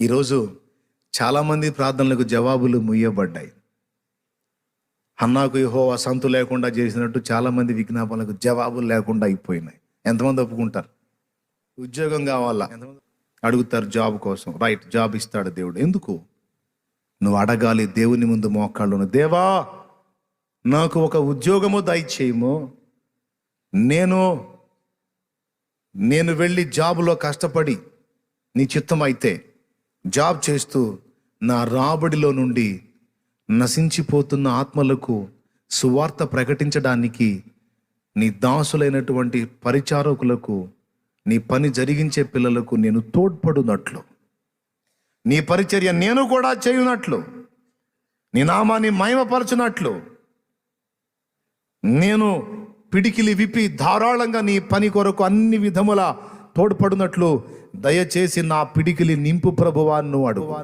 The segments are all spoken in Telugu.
ఈరోజు చాలామంది ప్రార్థనలకు జవాబులు ముయ్యబడ్డాయి. హన్నాకు యెహోవా సంతు లేకుండా చేసినట్టు చాలామంది విజ్ఞాపనలకు జవాబులు లేకుండా అయిపోయినాయి. ఎంతమంది ఒప్పుకుంటారు? ఉద్యోగం కావాలా అడుగుతారు, జాబ్ కోసం. రైట్, జాబ్ ఇస్తాడు దేవుడు. ఎందుకు? నువ్వు అడగాలి దేవుని ముందు మోకాళ్ళును, దేవా నాకు ఒక ఉద్యోగము దయచేయము, నేను వెళ్ళి జాబులో కష్టపడి నీ చిత్తం అయితే జాబ్ చేస్తూ నా రాబడిలో నుండి నశించిపోతున్న ఆత్మలకు సువార్త ప్రకటించడానికి నీ దాసులైనటువంటి పరిచారకులకు, నీ పని జరిగించే పిల్లలకు నేను తోడ్పడునట్లు, నీ పరిచర్య నేను కూడా చేయునట్లు, నీ నామాన్ని మహిమపరచునట్లు, నేను పిడికిలి విప్పి ధారాళంగా నీ పని కొరకు అన్ని విధముల తోడ్పడునట్లు దయచేసి నా పిడికిలి నింపు ప్రభువా నువ్వు అడుగు.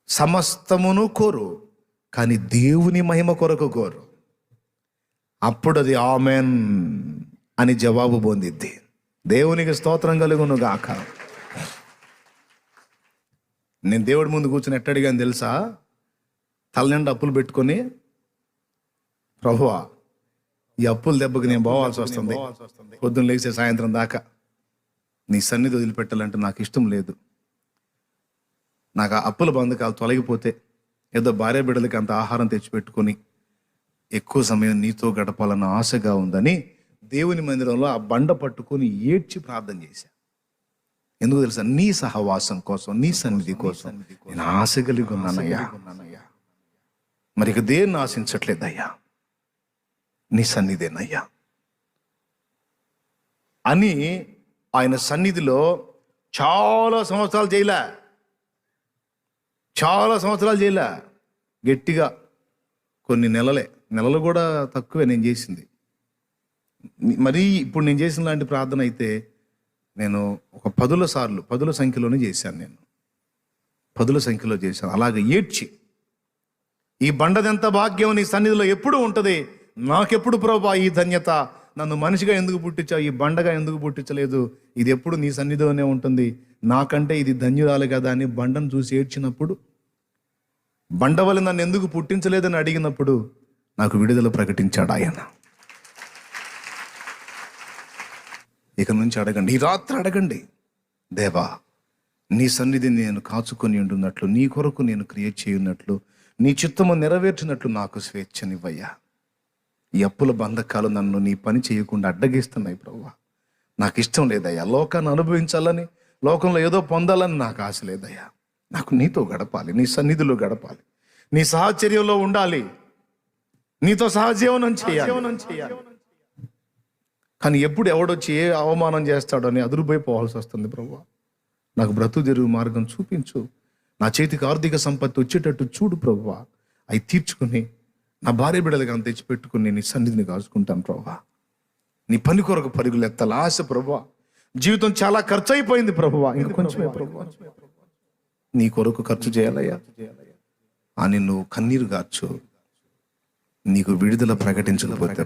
సమస్తమును కోరు, కానీ దేవుని మహిమ కొరకు కోరు. అప్పుడు అది ఆమెన్ అని జవాబు పొందిద్ది. దేవునికి స్తోత్రం కలుగును గాక. నేను దేవుడి ముందు కూర్చుని ఎట్టడిగాను తెలుసా? తలనిండా అప్పులు పెట్టుకొని, ప్రభువా ఈ అప్పుల దెబ్బకి నేను పోవాల్సి వస్తుంది, పొద్దున్న లేచే సాయంత్రం దాకా నీ సన్నిధి వదిలిపెట్టాలంటే నాకు ఇష్టం లేదు. నాకు ఆ అప్పుల బంధకాలు తొలగిపోతే ఏదో భార్య బిడ్డలకి అంత ఆహారం తెచ్చిపెట్టుకొని ఎక్కువ సమయం నీతో గడపాలన్న ఆశగా ఉందని దేవుని మందిరంలో ఆ బండ పట్టుకొని ఏడ్చి ప్రార్థన చేశా. ఎందుకు తెలుసా? నీ సహవాసం కోసం, నీ సన్నిధి కోసం నేను ఆశ కలిగి ఉన్నానయ్యా. మరి ఇక దేన్ని ఆశించట్లేదయ్యా, నీ సన్నిధేనయ్యా అని ఆయన సన్నిధిలో చాలా సంవత్సరాలు చేయలే, గట్టిగా కొన్ని నెలలు కూడా తక్కువే నేను చేసింది. మరి ఇప్పుడు నేను చేసిన లాంటి ప్రార్థన అయితే నేను ఒక పదుల సంఖ్యలోనే చేశాను. నేను పదుల సంఖ్యలో చేశాను. అలాగే ఏడ్చి, ఈ బండదెంత భాగ్యం నీ సన్నిధిలో ఎప్పుడు ఉంటుంది, నాకెప్పుడు ప్రభువా ఈ ధన్యత, నన్ను మనిషిగా ఎందుకు పుట్టించావు, ఈ బండగా ఎందుకు పుట్టించలేదు, ఇది ఎప్పుడు నీ సన్నిధిలోనే ఉంటుంది, నాకంటే ఇది ధన్యురాలు కదా అని బండను చూసి ఏడ్చినప్పుడు, బండ వల్ల నన్ను ఎందుకు పుట్టించలేదని అడిగినప్పుడు నాకు విడుదల ప్రకటించాడు ఆయన. ఇక నుంచి అడగండి, ఈ రాత్రి అడగండి, దేవా నీ సన్నిధిని నేను కాచుకొని ఉంటున్నట్లు, నీ కొరకు నేను క్రియేట్ చేయున్నట్లు, నీ చిత్తము నెరవేర్చినట్లు నాకు స్వేచ్ఛనివ్వయ్యా. ఈ అప్పుల బంధకాలు నన్ను నీ పని చేయకుండా అడ్డగిస్తున్నాయి ప్రభువా. నాకు ఇష్టం లేదయ్యా, లోకాన్ని అనుభవించాలని, లోకంలో ఏదో పొందాలని నాకు ఆశ లేదయ్యా. నాకు నీతో గడపాలి, నీ సన్నిధిలో గడపాలి, నీ సాహచర్యంలో ఉండాలి, నీతో సహజీవనం చేయాలి. కానీ ఎప్పుడు ఎవడొచ్చి ఏ అవమానం చేస్తాడో అని అదురుపోయిపోవాల్సి వస్తుంది. ప్రభువా నాకు బ్రతుకు తెరువు మార్గం చూపించు, నా చేతికి ఆర్థిక సంపత్తి వచ్చేటట్టు చూడు ప్రభువా. అవి తీర్చుకుని నా భార్య బిడ్డలుగా తెచ్చిపెట్టుకుని నీ సన్నిధిని కాచుకుంటాను ప్రభువా. నీ పని కొరకు పరుగులు ఎత్తాలి ఆశ ప్రభువా. జీవితం చాలా ఖర్చు అయిపోయింది ప్రభువా, ఇంక కొంచెమే ప్రభువా, నీ కొరకు ఖర్చు చేయాలయ్యా అని నువ్వు కన్నీరు గార్చు. నీకు విడుదల ప్రకటించకపోతే